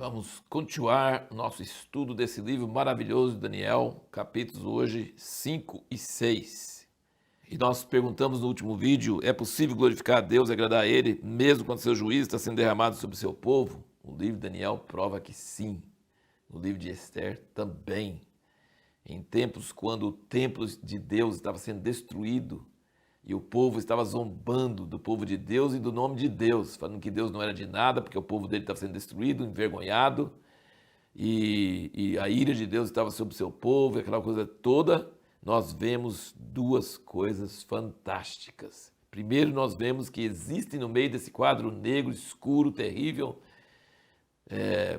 Vamos continuar o nosso estudo desse livro maravilhoso de Daniel, capítulos hoje 5 e 6. E nós perguntamos no último vídeo, é possível glorificar a Deus e agradar a Ele, mesmo quando seu juízo está sendo derramado sobre o seu povo? O livro de Daniel prova que sim. O livro de Esther também. Em tempos quando o templo de Deus estava sendo destruído, e o povo estava zombando do povo de Deus e do nome de Deus, falando que Deus não era de nada, porque o povo dele estava sendo destruído, envergonhado, e a ira de Deus estava sobre o seu povo, aquela coisa toda. Nós vemos duas coisas fantásticas. Primeiro, nós vemos que existem no meio desse quadro negro, escuro, terrível,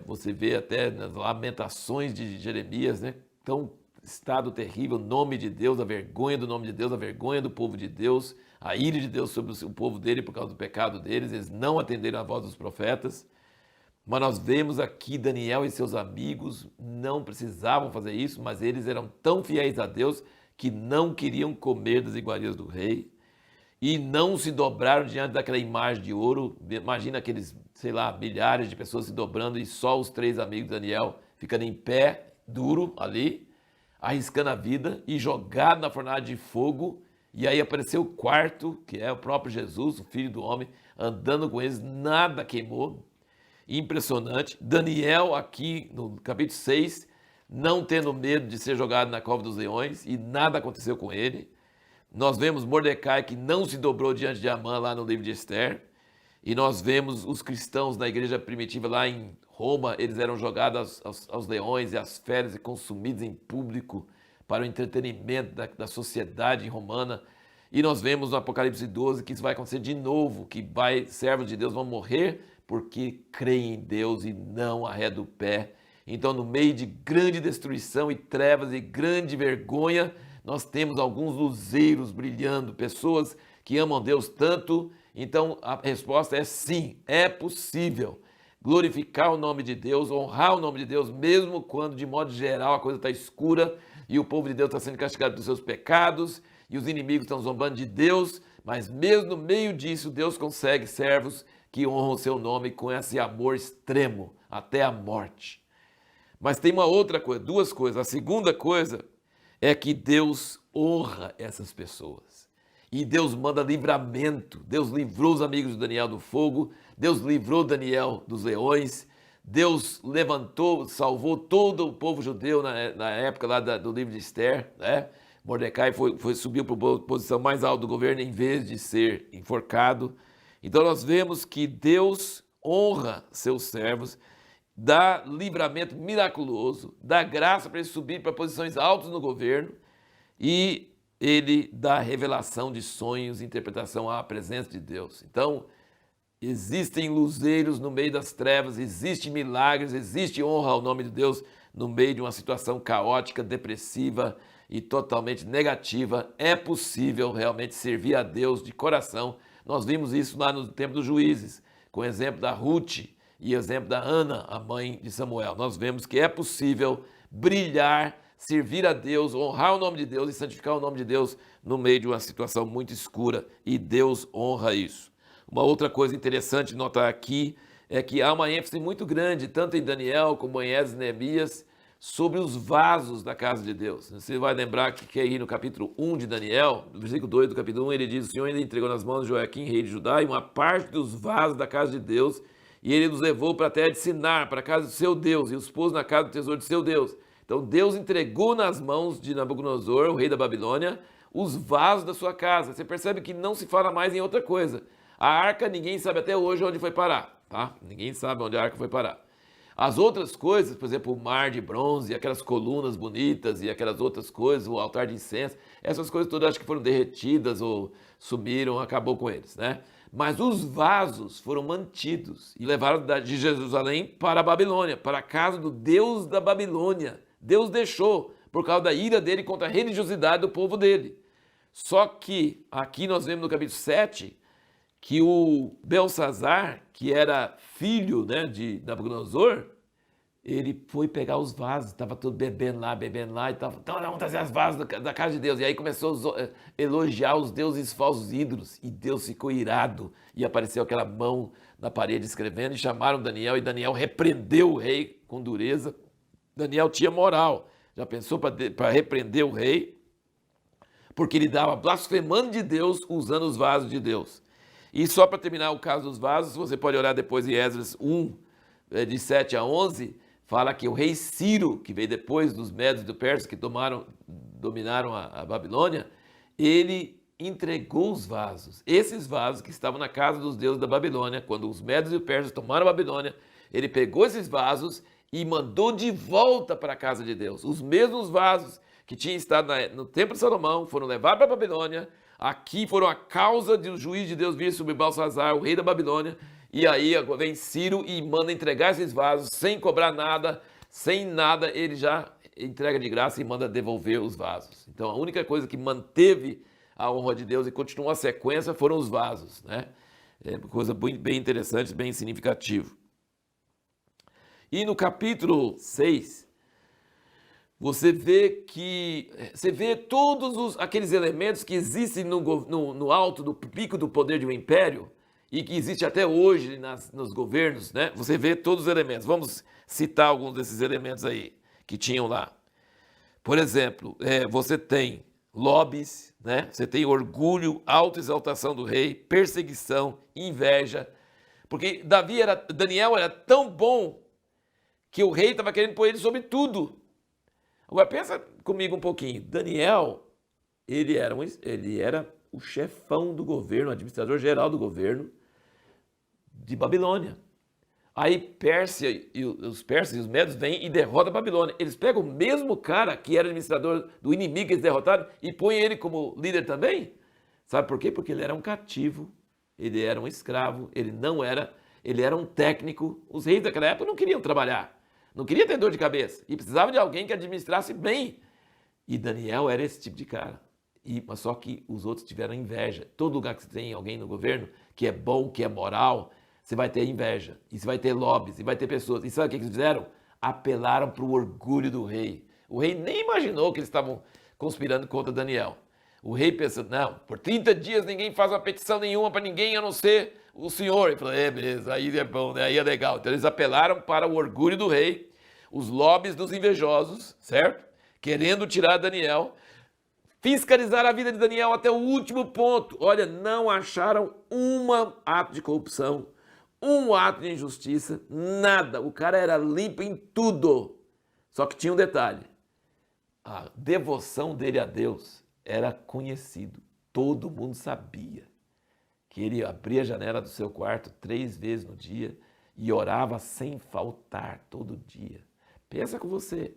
você vê até nas lamentações de Jeremias, né? Tão estado terrível, nome de Deus, a vergonha do nome de Deus, a vergonha do povo de Deus, a ira de Deus sobre o povo dele por causa do pecado deles, eles não atenderam a voz dos profetas. Mas nós vemos aqui Daniel e seus amigos não precisavam fazer isso, mas eles eram tão fiéis a Deus que não queriam comer das iguarias do rei e não se dobraram diante daquela imagem de ouro. Imagina aqueles, sei lá, milhares de pessoas se dobrando e só os três amigos de Daniel ficando em pé, duro ali, arriscando a vida e jogado na fornalha de fogo. E aí apareceu o quarto, que é o próprio Jesus, o Filho do Homem, andando com eles, nada queimou. Impressionante. Daniel aqui no capítulo 6, não tendo medo de ser jogado na cova dos leões e nada aconteceu com ele. Nós vemos Mordecai que não se dobrou diante de Amã lá no livro de Esther. E nós vemos os cristãos na igreja primitiva lá em Roma, eles eram jogados aos leões e às feras e consumidos em público para o entretenimento da sociedade romana. E nós vemos no Apocalipse 12 que isso vai acontecer de novo, que servos de Deus vão morrer porque creem em Deus e não arredam o pé. Então, no meio de grande destruição e trevas e grande vergonha, nós temos alguns luzeiros brilhando, pessoas que amam Deus tanto. Então, a resposta é sim, é possível glorificar o nome de Deus, honrar o nome de Deus, mesmo quando, de modo geral, a coisa está escura e o povo de Deus está sendo castigado pelos seus pecados e os inimigos estão zombando de Deus, mas mesmo no meio disso, Deus consegue servos que honram o seu nome com esse amor extremo, até a morte. Mas tem uma outra coisa, duas coisas. A segunda coisa é que Deus honra essas pessoas. E Deus manda livramento. Deus livrou os amigos de Daniel do fogo. Deus livrou Daniel dos leões. Deus levantou, salvou todo o povo judeu na época lá do livro de Esther, né? Mordecai subiu para a posição mais alta do governo em vez de ser enforcado. Então nós vemos que Deus honra seus servos, dá livramento miraculoso, dá graça para eles subir para posições altas no governo e ele dá revelação de sonhos e interpretação à presença de Deus. Então, existem luzeiros no meio das trevas, existem milagres, existe honra ao nome de Deus no meio de uma situação caótica, depressiva e totalmente negativa. É possível realmente servir a Deus de coração. Nós vimos isso lá no tempo dos juízes, com o exemplo da Ruth e o exemplo da Ana, a mãe de Samuel. Nós vemos que é possível brilhar, servir a Deus, honrar o nome de Deus e santificar o nome de Deus no meio de uma situação muito escura, e Deus honra isso. Uma outra coisa interessante de notar aqui é que há uma ênfase muito grande, tanto em Daniel como em Esdras e Neemias, sobre os vasos da casa de Deus. Você vai lembrar que aí no capítulo 1 de Daniel, no versículo 2 do capítulo 1, ele diz: o Senhor ainda entregou nas mãos de Joaquim, rei de Judá, e uma parte dos vasos da casa de Deus, e ele nos levou para a terra de Sinar, para a casa do seu Deus, e os pôs na casa do tesouro de seu Deus. Então Deus entregou nas mãos de Nabucodonosor, o rei da Babilônia, os vasos da sua casa. Você percebe que não se fala mais em outra coisa. A arca, ninguém sabe até hoje onde foi parar, tá? Ninguém sabe onde a arca foi parar. As outras coisas, por exemplo, o mar de bronze, aquelas colunas bonitas e aquelas outras coisas, o altar de incenso, essas coisas todas acho que foram derretidas ou sumiram, acabou com eles, né? Mas os vasos foram mantidos e levaram de Jerusalém para a Babilônia, para a casa do Deus da Babilônia. Deus deixou, por causa da ira dele contra a religiosidade do povo dele. Só que aqui nós vemos no capítulo 7 que o Belsazar, que era filho, né, de Nabucodonosor, ele foi pegar os vasos, estava todo bebendo lá, e tava, então vamos trazer as vasos da casa de Deus. E aí começou a elogiar os deuses falsos ídolos, e Deus ficou irado, e apareceu aquela mão na parede escrevendo, e chamaram Daniel, e Daniel repreendeu o rei com dureza. Daniel tinha moral, já pensou para repreender o rei, porque ele estava blasfemando de Deus usando os vasos de Deus. E só para terminar o caso dos vasos, você pode olhar depois em Esdras 1, de 7 a 11, fala que o rei Ciro, que veio depois dos Medos e do Persas, que dominaram a Babilônia, ele entregou os vasos. Esses vasos que estavam na casa dos deuses da Babilônia, quando os Medos e os Persas tomaram a Babilônia, ele pegou esses vasos e mandou de volta para a casa de Deus. Os mesmos vasos que tinham estado no Templo de Salomão foram levados para a Babilônia. Aqui foram a causa de o juiz de Deus vir sobre Balsazar, o rei da Babilônia. E aí vem Ciro e manda entregar esses vasos sem cobrar nada, sem nada, ele já entrega de graça e manda devolver os vasos. Então a única coisa que manteve a honra de Deus e continuou a sequência foram os vasos, né? É uma coisa bem interessante, bem significativo. E no capítulo 6, você vê todos aqueles elementos que existem no alto do pico do poder de um império, e que existe até hoje nos governos, né? Você vê todos os elementos. Vamos citar alguns desses elementos aí que tinham lá. Por exemplo, você tem lobbies, né? Você tem orgulho, autoexaltação do rei, perseguição, inveja. Porque Daniel era tão bom que o rei estava querendo pôr ele sobre tudo. Agora pensa comigo um pouquinho. Daniel, ele era o chefão do governo, o administrador geral do governo de Babilônia. Aí os persas e os medos vêm e derrotam a Babilônia. Eles pegam o mesmo cara que era administrador do inimigo que eles derrotaram e põem ele como líder também. Sabe por quê? Porque ele era um cativo, ele era um escravo, ele era um técnico. Os reis daquela época não queriam trabalhar, não queriam ter dor de cabeça e precisavam de alguém que administrasse bem. E Daniel era esse tipo de cara. Mas só que os outros tiveram inveja. Todo lugar que você tem alguém no governo que é bom, que é moral, você vai ter inveja, e você vai ter lobbies, e vai ter pessoas. E sabe o que eles fizeram? Apelaram para o orgulho do rei. O rei nem imaginou que eles estavam conspirando contra Daniel. O rei pensou, não, por 30 dias ninguém faz uma petição nenhuma para ninguém, a não ser o senhor. Ele falou, beleza, aí é bom, né? Aí é legal. Então eles apelaram para o orgulho do rei, os lobbies dos invejosos, certo? Querendo tirar Daniel, fiscalizar a vida de Daniel até o último ponto. Olha, não acharam um ato de corrupção, um ato de injustiça, nada. O cara era limpo em tudo. Só que tinha um detalhe. A devoção dele a Deus era conhecido. Todo mundo sabia que ele abria a janela do seu quarto 3 vezes no dia e orava sem faltar todo dia. Pensa com você.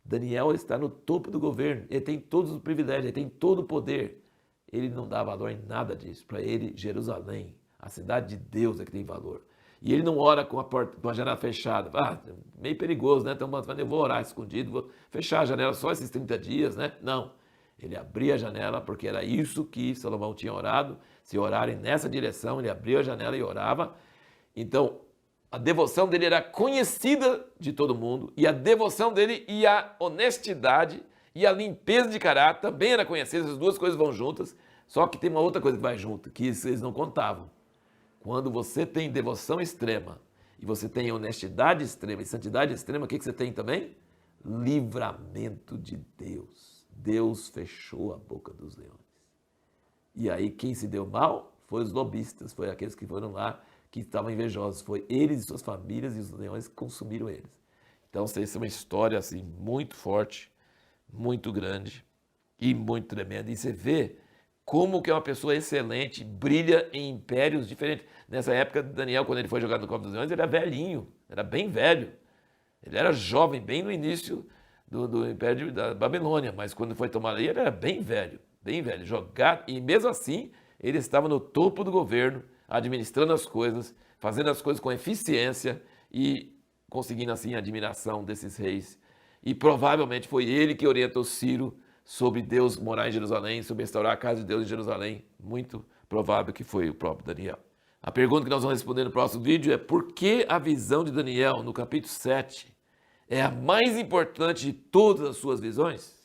Daniel está no topo do governo. Ele tem todos os privilégios, ele tem todo o poder. Ele não dá valor em nada disso. Para ele, Jerusalém, a cidade de Deus é que tem valor. E ele não ora com a janela fechada. Meio perigoso, né? Então, eu vou orar escondido, vou fechar a janela só esses 30 dias, né? Não. Ele abria a janela, porque era isso que Salomão tinha orado. Se orarem nessa direção, ele abria a janela e orava. Então, a devoção dele era conhecida de todo mundo, e a devoção dele e a honestidade e a limpeza de caráter também era conhecida. As duas coisas vão juntas, só que tem uma outra coisa que vai junto, que eles não contavam. Quando você tem devoção extrema, e você tem honestidade extrema e santidade extrema, o que você tem também? Livramento de Deus. Deus fechou a boca dos leões. E aí quem se deu mal foi os lobistas, foi aqueles que foram lá, que estavam invejosos. Foi eles e suas famílias, e os leões consumiram eles. Então, essa é uma história assim, muito forte, muito grande e muito tremenda. E você vê como que uma pessoa excelente brilha em impérios diferentes. Nessa época, Daniel, quando ele foi jogado no Cova dos Leões, ele era velhinho, era bem velho. Ele era jovem, bem no início do Império da Babilônia, mas quando foi tomado aí, ele era bem velho, jogado. E mesmo assim, ele estava no topo do governo, administrando as coisas, fazendo as coisas com eficiência e conseguindo assim a admiração desses reis. E provavelmente foi ele que orientou Ciro sobre Deus morar em Jerusalém, sobre restaurar a casa de Deus em Jerusalém. Muito provável que foi o próprio Daniel. A pergunta que nós vamos responder no próximo vídeo é: por que a visão de Daniel no capítulo 7 é a mais importante de todas as suas visões?